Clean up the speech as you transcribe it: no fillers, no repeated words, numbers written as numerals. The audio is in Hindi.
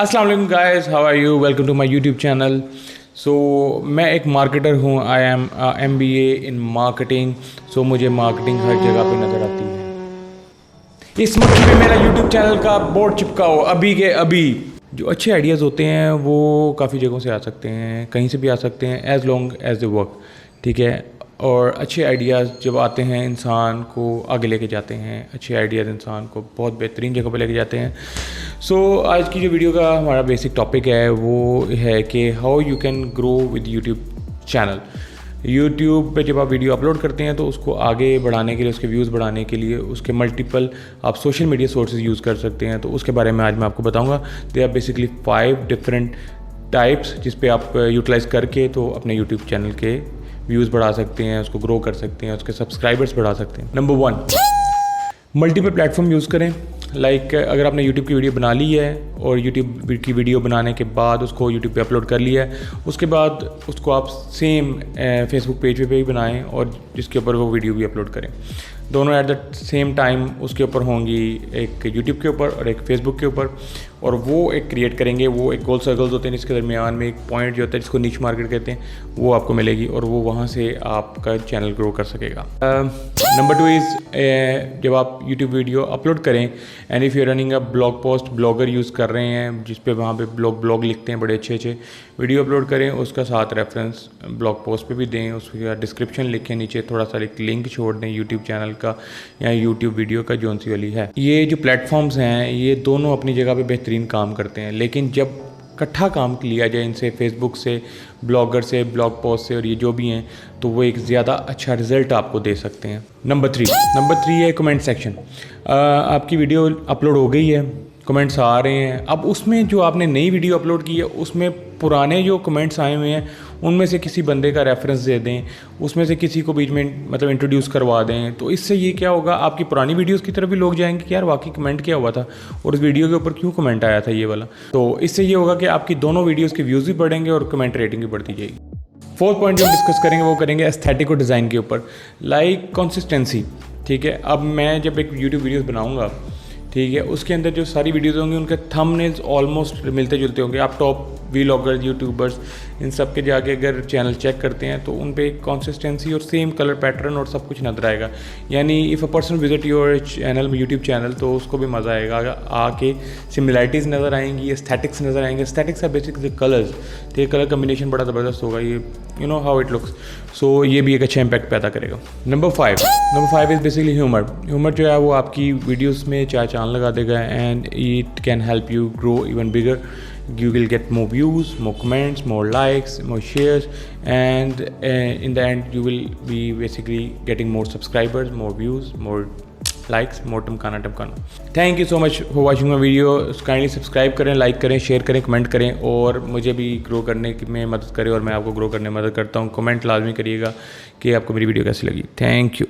अस्सलाम वालेकुम guys, how are you? Welcome to my YouTube channel. So मैं एक मार्केटर हूँ। I am MBA in marketing. So मुझे मार्केटिंग हर जगह पे नज़र आती है। इस मक्खी पे मेरा यूट्यूब चैनल का बोर्ड चिपकाओ अभी के अभी। जो अच्छे आइडियाज़ होते हैं वो काफ़ी जगहों से आ सकते हैं, कहीं से भी आ सकते हैं, as long as the work. ठीक है। और अच्छे आइडियाज़ जब आते हैं इंसान को आगे लेके जाते हैं, अच्छे आइडियाज़ इंसान को बहुत बेहतरीन जगह पे लेके जाते हैं। सो आज की जो वीडियो का हमारा बेसिक टॉपिक है वो है कि how you can grow with YouTube channel. YouTube पे जब आप वीडियो अपलोड करते हैं तो उसको आगे बढ़ाने के लिए, उसके व्यूज़ बढ़ाने के लिए उसके मल्टीपल आप सोशल मीडिया सोर्सेज यूज़ कर सकते हैं। तो उसके बारे में आज मैं आपको बताऊँगा। They are basically 5 different types जिस पे आप यूटिलाइज़ करके तो अपने यूट्यूब चैनल के व्यूज़ बढ़ा सकते हैं, उसको ग्रो कर सकते हैं, उसके सब्सक्राइबर्स बढ़ा सकते हैं। नंबर 1, मल्टीपल प्लेटफॉर्म यूज़ करें। लाइक अगर आपने यूट्यूब की वीडियो बना ली है और यूट्यूब की वीडियो बनाने के बाद उसको यूट्यूब पे अपलोड कर लिया है, उसके बाद उसको आप सेम फेसबुक पेज पे भी बनाएं और जिसके ऊपर वो वीडियो भी अपलोड करें। दोनों एट द सेम टाइम उसके ऊपर होंगी, एक यूट्यूब के ऊपर और एक फेसबुक के ऊपर। और वो एक क्रिएट करेंगे, वो एक गोल सर्कल्स होते हैं जिसके दरमियान में एक पॉइंट जो होता है जिसको नीच मार्केट कहते हैं, वो आपको मिलेगी और वो वहाँ से आपका चैनल ग्रो कर सकेगा। नंबर 2 इज़ जब आप यूट्यूब वीडियो अपलोड करें and if you running a blog post, blogger use कर रहे हैं जिस पे वहाँ पे ब्लॉग लिखते हैं, बड़े अच्छे वीडियो अपलोड करें, उसका साथ रेफरेंस ब्लॉग पोस्ट पे भी दें, उसका डिस्क्रिप्शन लिखें, नीचे थोड़ा सा एक लिंक छोड़ दें यूट्यूब चैनल का या यूट्यूब वीडियो का जो सी वाली है। ये जो प्लेटफॉर्म्स हैं ये दोनों अपनी जगह पे बेहतरीन काम करते हैं, लेकिन जब इकट्ठा काम लिया जाए इनसे, फेसबुक से, ब्लॉगर से, ब्लॉग पोस्ट से और ये जो भी हैं, तो वो एक ज़्यादा अच्छा रिज़ल्ट आपको दे सकते हैं। नंबर 3 है कमेंट सेक्शन। आपकी वीडियो अपलोड हो गई है, कमेंट्स आ रहे हैं, अब उसमें जो आपने नई वीडियो अपलोड की है उसमें पुराने जो कमेंट्स आए हुए हैं उनमें से किसी बंदे का रेफरेंस दे दें, उसमें से किसी को बीच में मतलब इंट्रोड्यूस करवा दें। तो इससे ये क्या होगा, आपकी पुरानी वीडियोस की तरफ भी लोग जाएंगे कि यार वाकई कमेंट क्या हुआ था और इस वीडियो के ऊपर क्यों कमेंट आया था ये वाला। तो इससे ये होगा कि आपकी दोनों वीडियोज़ के व्यूज़ भी बढ़ेंगे और कमेंट रेटिंग भी बढ़ती जाएगी। 4th पॉइंट जो हम डिस्कस करेंगे वो करेंगे एस्थेटिक और डिज़ाइन के ऊपर, लाइक कंसिस्टेंसी। ठीक है। अब मैं जब एक यूट्यूब वीडियोज़ बनाऊँगा, ठीक है, उसके अंदर जो सारी वीडियोज़ होंगी उनके थंबनेल्स ऑलमोस्ट मिलते जुलते होंगे। आप टॉप वीलॉगर्स, यूट्यूबर्स, इन सब के जाके अगर चैनल चेक करते हैं तो उन पे एक कंसिस्टेंसी और सेम कलर पैटर्न और सब कुछ नजर आएगा। यानी if a person visit your channel, YouTube channel, तो उसको भी मज़ा आएगा, आके सिमिलैरिटीज़ नज़र आएंगी, एस्थेटिक्स नज़र आएंगे। एस्थेटिक्स है बेसिकली कलर्स, तो ये कलर कम्बिनेशन बड़ा ज़बरदस्त होगा, ये you know how it looks. So ये भी एक अच्छा इम्पैक्ट पैदा करेगा। नंबर 5 इज़ बेसिकली ह्यूमर जो है वो आपकी वीडियोज़ में चार चांद लगा देगा and it can help you grow even bigger. You will get more views, more comments, more likes, more shares, and in the end you will be basically getting more subscribers, more views, more likes, more टमकाना। Thank you so much for watching my video. Kindly subscribe करें, लाइक करें, शेयर करें, कमेंट करें और मुझे भी ग्रो करने में मदद करें और मैं आपको ग्रो करने में मदद करता हूँ। कमेंट लाजमी करिएगा कि आपको मेरी वीडियो कैसी लगी। Thank you.